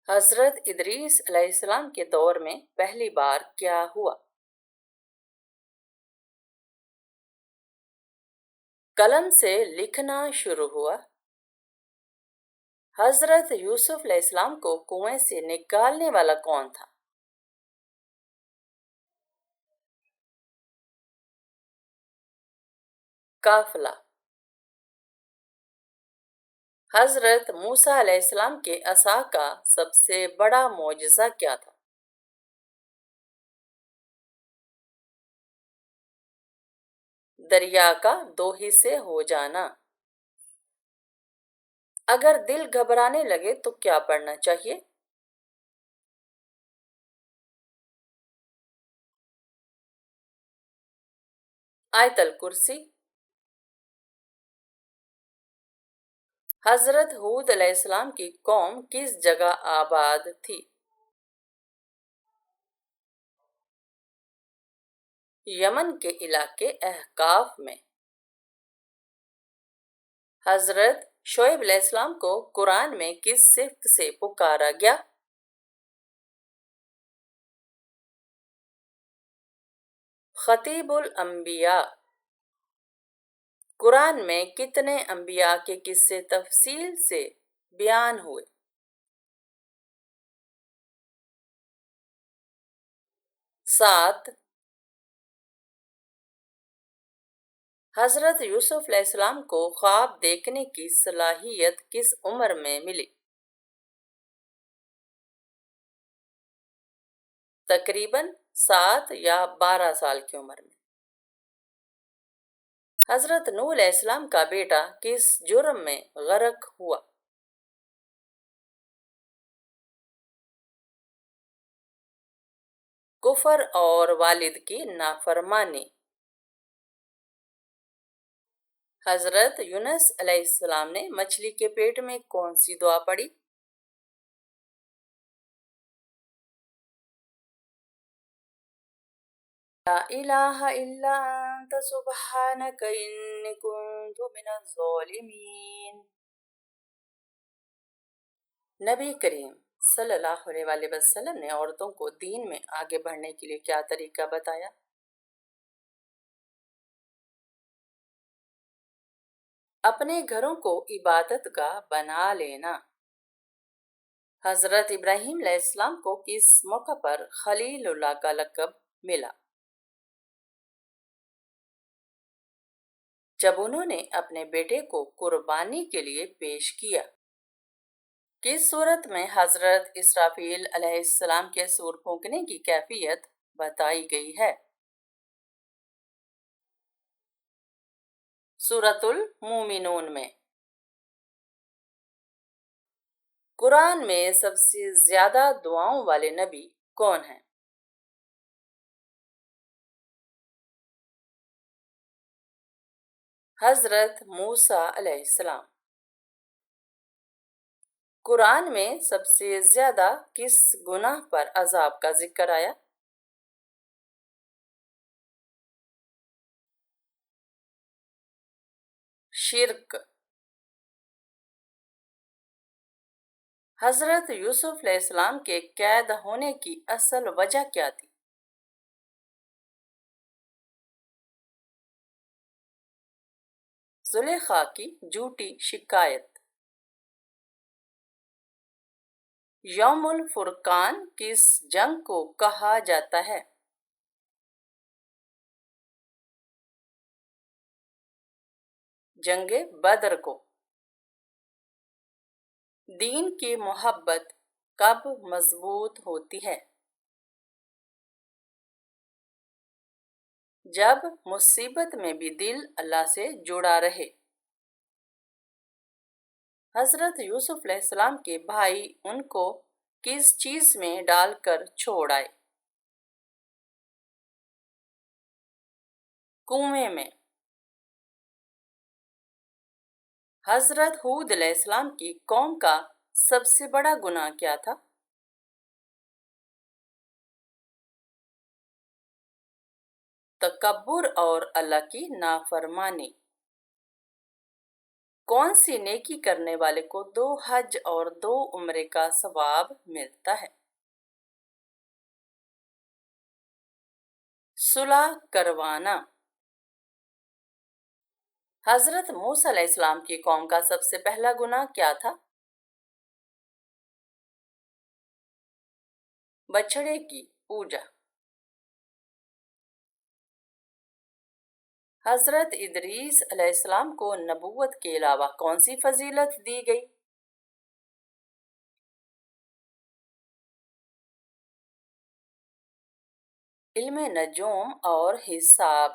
حضرت ادریس علیہ السلام کے دور میں پہلی بار کیا ہوا؟ قلم سے لکھنا شروع ہوا۔ حضرت یوسف علیہ السلام کو کنویں سے نکالنے والا کون تھا؟ قافلہ۔ حضرت موسیٰ علیہ السلام کے عصا کا سب سے بڑا معجزہ کیا تھا؟ دریا کا دو حصے ہو جانا۔ اگر دل گھبرانے لگے تو کیا پڑھنا چاہیے؟ آیت الکرسی۔ حضرت ہود علیہ السلام کی قوم کس جگہ آباد تھی؟ یمن کے علاقے احقاف میں۔ حضرت شعیب علیہ السلام کو قرآن میں کس صفت سے پکارا گیا؟ خطیب الانبیاء۔ قرآن میں کتنے انبیاء کے قصے تفصیل سے بیان ہوئے؟ 7۔ حضرت یوسف علیہ السلام کو خواب دیکھنے کی صلاحیت کس عمر میں ملی؟ تقریباً 7 یا 12 سال کی عمر میں۔ حضرت نوح علیہ السلام کا بیٹا کس جرم میں غرق ہوا؟ کفر اور والد کی نافرمانی۔ حضرت یونس علیہ السلام نے مچھلی کے پیٹ میں کون سی دعا پڑھی؟ لا الہ الا انت سبحانک انی کنت من الظالمین۔ نبی کریم صلی اللہ علیہ وآلہ وسلم نے عورتوں کو دین میں آگے بڑھنے کے لیے کیا طریقہ بتایا؟ اپنے گھروں کو عبادت گاہ بنا لینا۔ حضرت ابراہیم علیہ السلام کو کس موقع پر خلیل اللہ کا لقب ملا؟ جب انہوں نے اپنے بیٹے کو قربانی کے لیے پیش کیا۔ کس صورت میں حضرت اسرافیل علیہ السلام کے سور پھونکنے کی کیفیت بتائی گئی ہے؟ سورۃ المومنون میں۔ قرآن میں سب سے زیادہ دعاؤں والے نبی کون ہیں؟ حضرت موسیٰ علیہ السلام۔ قرآن میں سب سے زیادہ کس گناہ پر عذاب کا ذکر آیا؟ شرک۔ حضرت یوسف علیہ السلام کے قید ہونے کی اصل وجہ کیا تھی؟ زلیخا کی جھوٹی شکایت۔ یوم الفرقان کس جنگ کو کہا جاتا ہے؟ جنگ بدر کو۔ دین کی محبت کب مضبوط ہوتی ہے؟ جب مصیبت میں بھی دل اللہ سے جڑا رہے۔ حضرت یوسف علیہ السلام کے بھائی ان کو کس چیز میں ڈال کر چھوڑ آئے؟ کنویں میں۔ حضرت ہود علیہ السلام کی قوم کا سب سے بڑا گناہ کیا تھا؟ تکبر اور اللہ کی نافرمانی۔ کون سی نیکی کرنے والے کو 2 حج اور 2 عمرے کا ثواب ملتا ہے؟ صلح کروانا۔ حضرت موسیٰ علیہ السلام کی قوم کا سب سے پہلا گناہ کیا تھا؟ بچھڑے کی پوجا۔ حضرت ادریس علیہ السلام کو نبوت کے علاوہ کون سی فضیلت دی گئی؟ علم نجوم اور حساب۔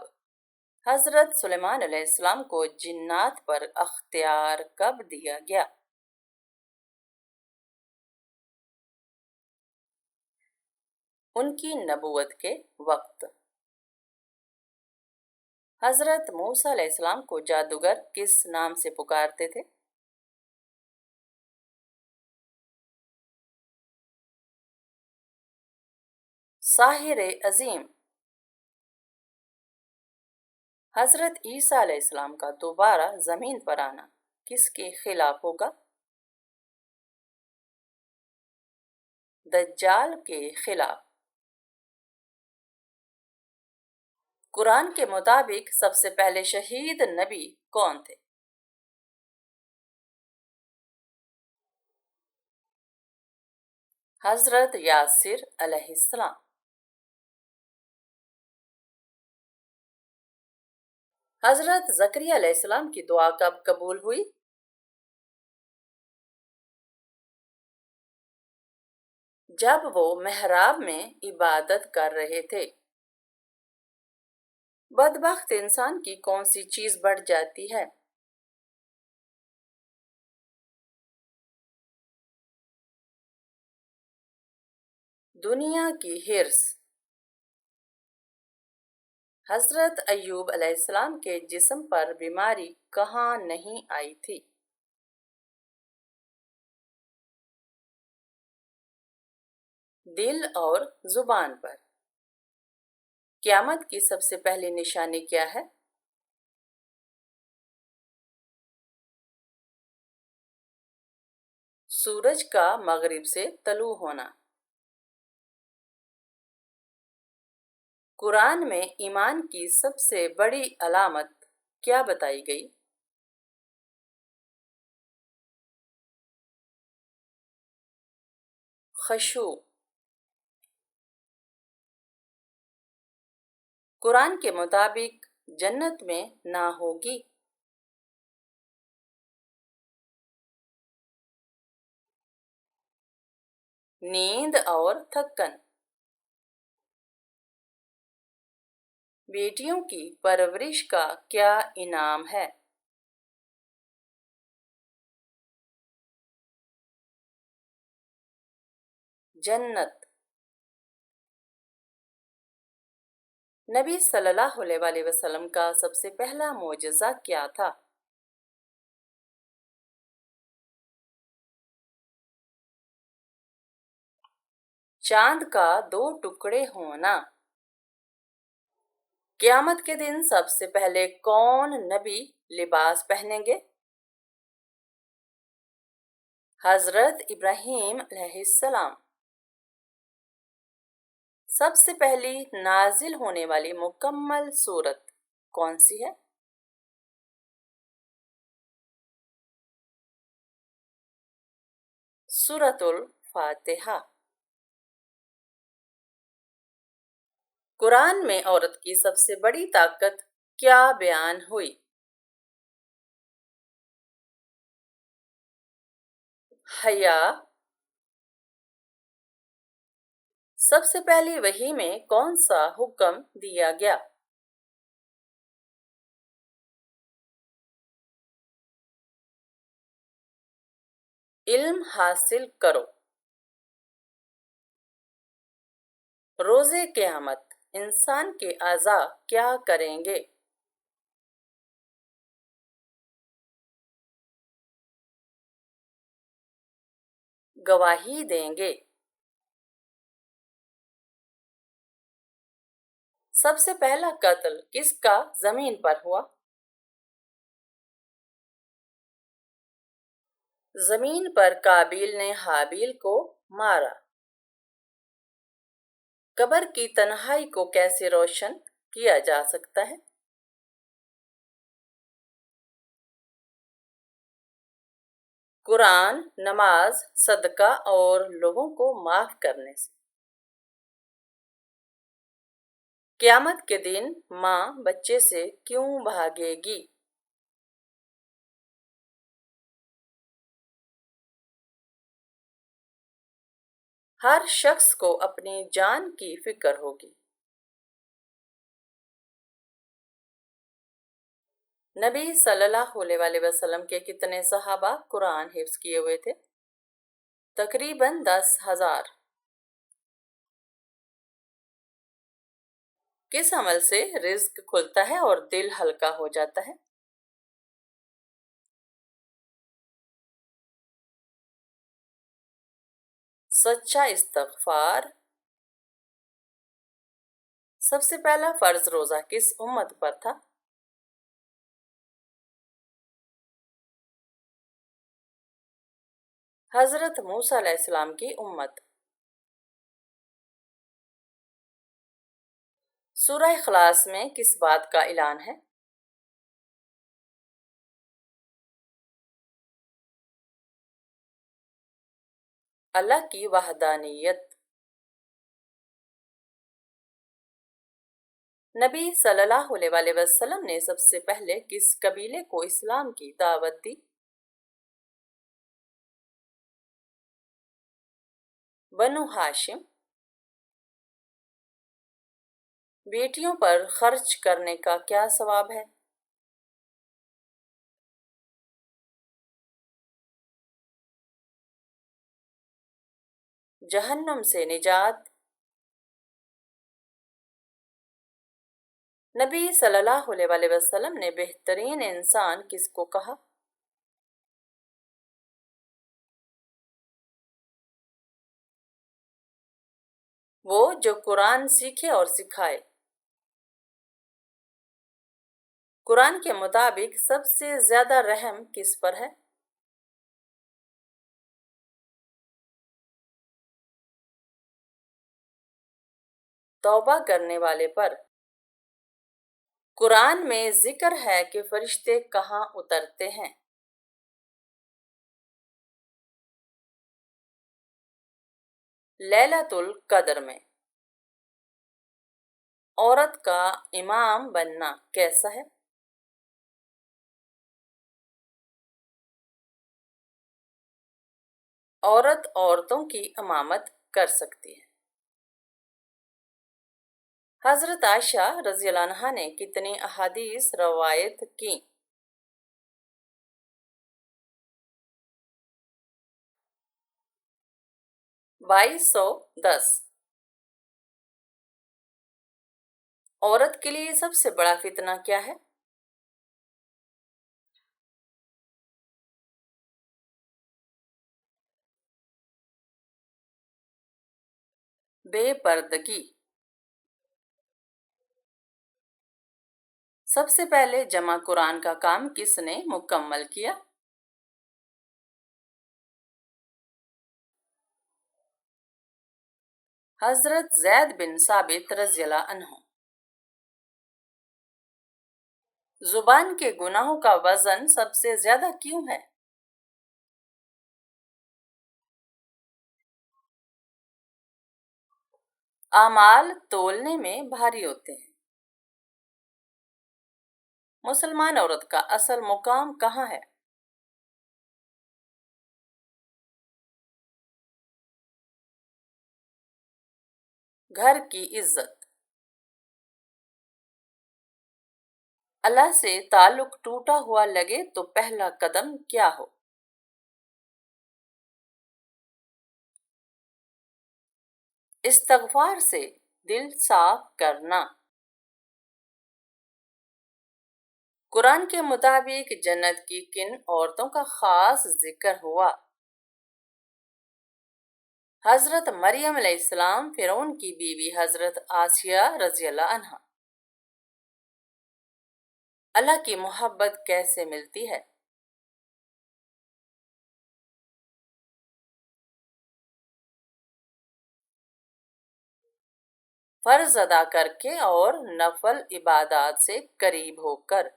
حضرت سلیمان علیہ السلام کو جنات پر اختیار کب دیا گیا؟ ان کی نبوت کے وقت۔ حضرت موسیٰ علیہ السلام کو جادوگر کس نام سے پکارتے تھے؟ ساحر عظیم۔ حضرت عیسیٰ علیہ السلام کا دوبارہ زمین پر آنا کس کے خلاف ہوگا؟ دجال کے خلاف۔ قرآن کے مطابق سب سے پہلے شہید نبی کون تھے؟ حضرت یاسر علیہ السلام۔ حضرت زکریا علیہ السلام کی دعا کب قبول ہوئی؟ جب وہ محراب میں عبادت کر رہے تھے۔ بدبخت انسان کی کون سی چیز بڑھ جاتی ہے؟ دنیا کی حرص۔ حضرت ایوب علیہ السلام کے جسم پر بیماری کہاں نہیں آئی تھی؟ دل اور زبان پر۔ قیامت کی سب سے پہلی نشانی کیا ہے؟ سورج کا مغرب سے طلوع ہونا۔ قرآن میں ایمان کی سب سے بڑی علامت کیا بتائی گئی؟ خشوع۔ قرآن کے مطابق جنت میں نہ ہوگی۔ نیند اور تھکن۔ بیٹیوں کی پرورش کا کیا انعام ہے؟ جنت۔ نبی صلی اللہ علیہ وسلم کا سب سے پہلا معجزہ کیا تھا؟ چاند کا 2 ٹکڑے ہونا۔ قیامت کے دن سب سے پہلے کون نبی لباس پہنیں گے؟ حضرت ابراہیم علیہ السلام۔ سب سے پہلی نازل ہونے والی مکمل سورت کون سی ہے؟ سورۃ الفاتحہ۔ قرآن میں عورت کی سب سے بڑی طاقت کیا بیان ہوئی؟ حیا۔ سب سے پہلی وحی میں کون سا حکم دیا گیا؟ علم حاصل کرو۔ روز قیامت انسان کے اعضاء کیا کریں گے؟ گواہی دیں گے۔ سب سے پہلا قتل کس کا زمین پر ہوا؟ زمین پر قابیل نے حابیل کو مارا۔ قبر کی تنہائی کو کیسے روشن کیا جا سکتا ہے؟ قرآن، نماز، صدقہ اور لوگوں کو معاف کرنے سے۔ قیامت کے دن ماں بچے سے کیوں بھاگے گی؟ ہر شخص کو اپنی جان کی فکر ہوگی۔ نبی صلی اللہ علیہ وسلم کے کتنے صحابہ قرآن حفظ کیے ہوئے تھے؟ تقریباً 10,000۔ کس عمل سے رزق کھلتا ہے اور دل ہلکا ہو جاتا ہے؟ سچا استغفار۔ سب سے پہلا فرض روزہ کس امت پر تھا؟ حضرت موسیٰ علیہ السلام کی امت۔ سورہ اخلاص میں کس بات کا اعلان ہے؟ اللہ کی وحدانیت۔ نبی صلی اللہ علیہ وسلم نے سب سے پہلے کس قبیلے کو اسلام کی دعوت دی؟ بنو ہاشم۔ بیٹیوں پر خرچ کرنے کا کیا ثواب ہے؟ جہنم سے نجات۔ نبی صلی اللہ علیہ وسلم نے بہترین انسان کس کو کہا؟ وہ جو قرآن سیکھے اور سکھائے۔ قرآن کے مطابق سب سے زیادہ رحم کس پر ہے؟ توبہ کرنے والے پر۔ قرآن میں ذکر ہے کہ فرشتے کہاں اترتے ہیں؟ لیلۃ القدر میں۔ عورت کا امام بننا کیسا ہے؟ عورت عورتوں کی امامت کر سکتی ہے۔ حضرت عائشہ رضی اللہ عنہا نے کتنی احادیث روایت کی؟ 2210۔ عورت کے لیے سب سے بڑا فتنہ کیا ہے؟ بے پردگی۔ سب سے پہلے جمع قرآن کا کام کس نے مکمل کیا؟ حضرت زید بن ثابت رضی اللہ عنہ۔ زبان کے گناہوں کا وزن سب سے زیادہ کیوں ہے؟ اعمال تولنے میں بھاری ہوتے ہیں۔ مسلمان عورت کا اصل مقام کہاں ہے؟ گھر کی عزت۔ اللہ سے تعلق ٹوٹا ہوا لگے تو پہلا قدم کیا ہو؟ استغفار سے دل صاف کرنا۔ قرآن کے مطابق جنت کی کن عورتوں کا خاص ذکر ہوا؟ حضرت مریم علیہ السلام، فرعون کی بیوی حضرت آسیہ رضی اللہ عنہا۔ اللہ کی محبت کیسے ملتی ہے؟ فرض ادا کر کے اور نفل عبادات سے قریب ہو کر۔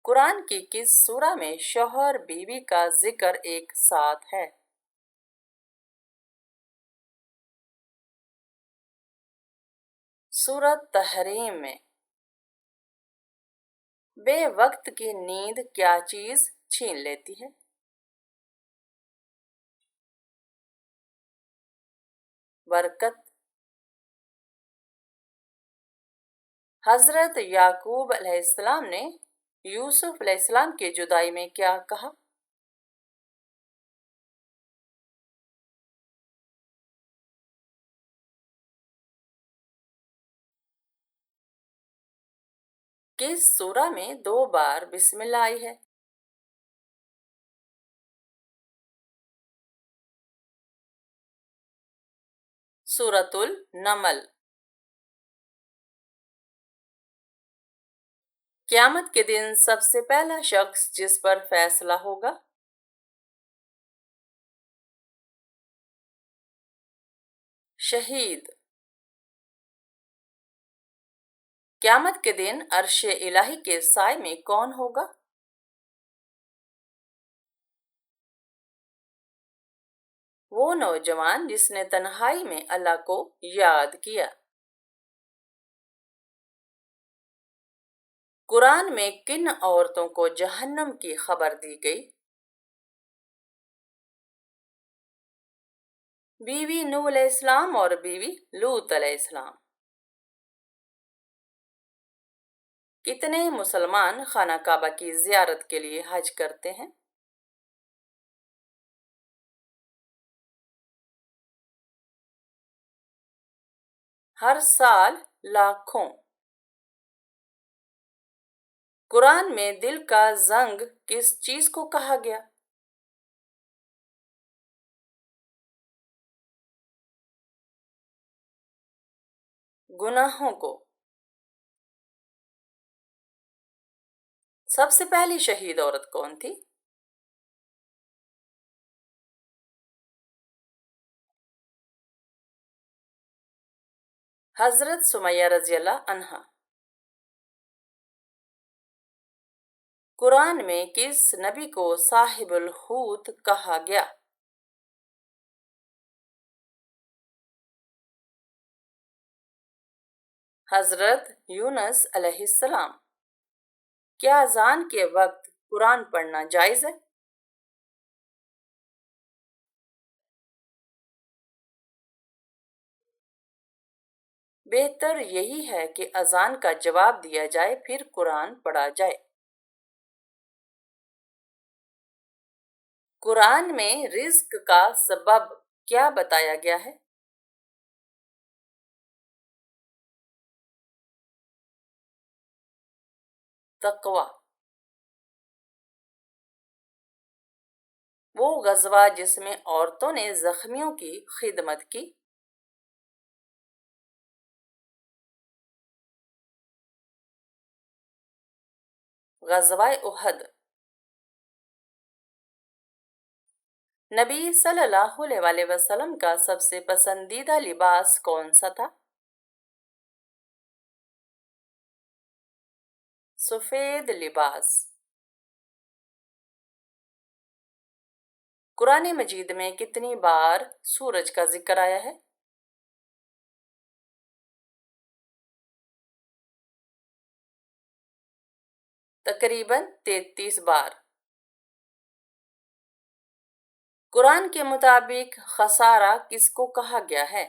قرآن کی کس سورہ میں شوہر بیوی کا ذکر ایک ساتھ ہے؟ سورۃ تحریم میں۔ بے وقت کی نیند کیا چیز چھین لیتی ہے؟ برکت۔ حضرت یعقوب علیہ السلام نے یوسف علیہ السلام کی جدائی میں کیا کہا؟ کس سورہ میں 2 بار بسم اللہ آئی ہے؟ سورۃ النمل۔ قیامت کے دن سب سے پہلا شخص جس پر فیصلہ ہوگا؟ شہید۔ قیامت کے دن عرش الہی کے سائے میں کون ہوگا؟ وہ نوجوان جس نے تنہائی میں اللہ کو یاد کیا۔ قرآن میں کن عورتوں کو جہنم کی خبر دی گئی؟ بیوی نوح علیہ السلام اور بیوی لوط علیہ السلام۔ کتنے مسلمان خانہ کعبہ کی زیارت کے لیے حج کرتے ہیں؟ ہر سال لاکھوں۔ قرآن میں دل کا زنگ کس چیز کو کہا گیا؟ گناہوں کو۔ سب سے پہلی شہید عورت کون تھی؟ حضرت سمیہ رضی اللہ عنہا۔ قرآن میں کس نبی کو صاحب الحوت کہا گیا؟ حضرت یونس علیہ السلام۔ کیا اذان کے وقت قرآن پڑھنا جائز ہے؟ بہتر یہی ہے کہ اذان کا جواب دیا جائے پھر قرآن پڑھا جائے۔ قرآن میں رزق کا سبب کیا بتایا گیا ہے؟ تقوی۔ وہ غزوہ جس میں عورتوں نے زخمیوں کی خدمت کی؟ غزوہ احد۔ نبی صلی اللہ علیہ وسلم کا سب سے پسندیدہ لباس کون سا تھا؟ سفید لباس۔ قرآن مجید میں کتنی بار سورج کا ذکر آیا ہے؟ تقریباً 33 بار۔ قرآن کے مطابق خسارہ کس کو کہا گیا ہے؟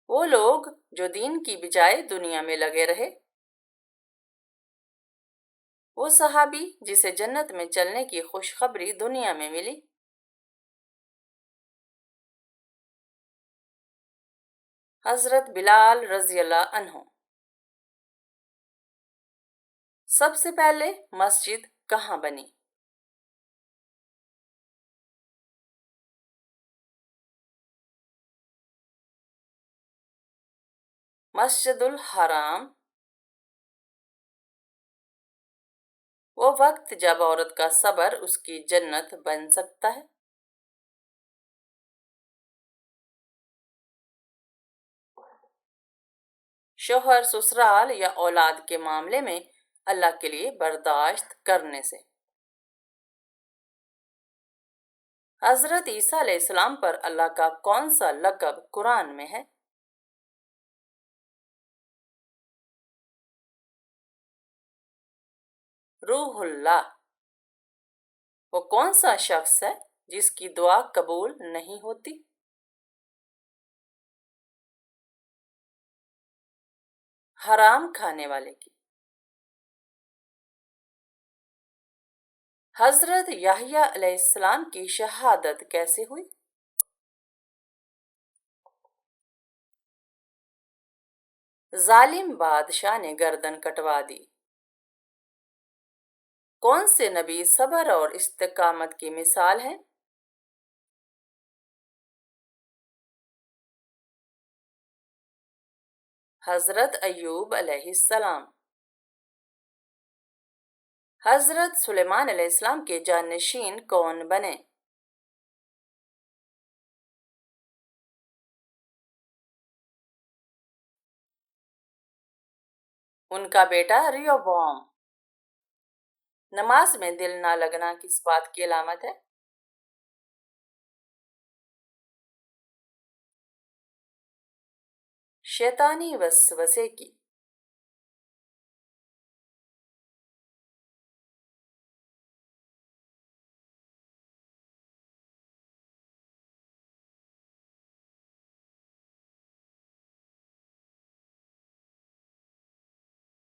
وہ لوگ جو دین کی بجائے دنیا میں لگے رہے۔ وہ صحابی جسے جنت میں چلنے کی خوشخبری دنیا میں ملی۔ حضرت بلال رضی اللہ عنہ۔ سب سے پہلے مسجد کہاں بنی؟ مسجد الحرام۔ وہ وقت جب عورت کا صبر اس کی جنت بن سکتا ہے۔ شوہر، سسرال یا اولاد کے معاملے میں اللہ کے لیے برداشت کرنے سے۔ حضرت عیسیٰ علیہ السلام پر اللہ کا کون سا لقب قرآن میں ہے؟ روح اللہ۔ وہ کون سا شخص ہے جس کی دعا قبول نہیں ہوتی؟ حرام کھانے والے کی۔ حضرت یحییٰ علیہ السلام کی شہادت کیسے ہوئی؟ ظالم بادشاہ نے گردن کٹوا دی۔ کون سے نبی صبر اور استقامت کی مثال ہیں؟ حضرت ایوب علیہ السلام۔ حضرت سلیمان علیہ السلام کے جانشین کون بنے؟ ان کا بیٹا ریوبوام۔ نماز میں دل نہ لگنا کس بات کی علامت ہے؟ شیطانی وسوسے کی۔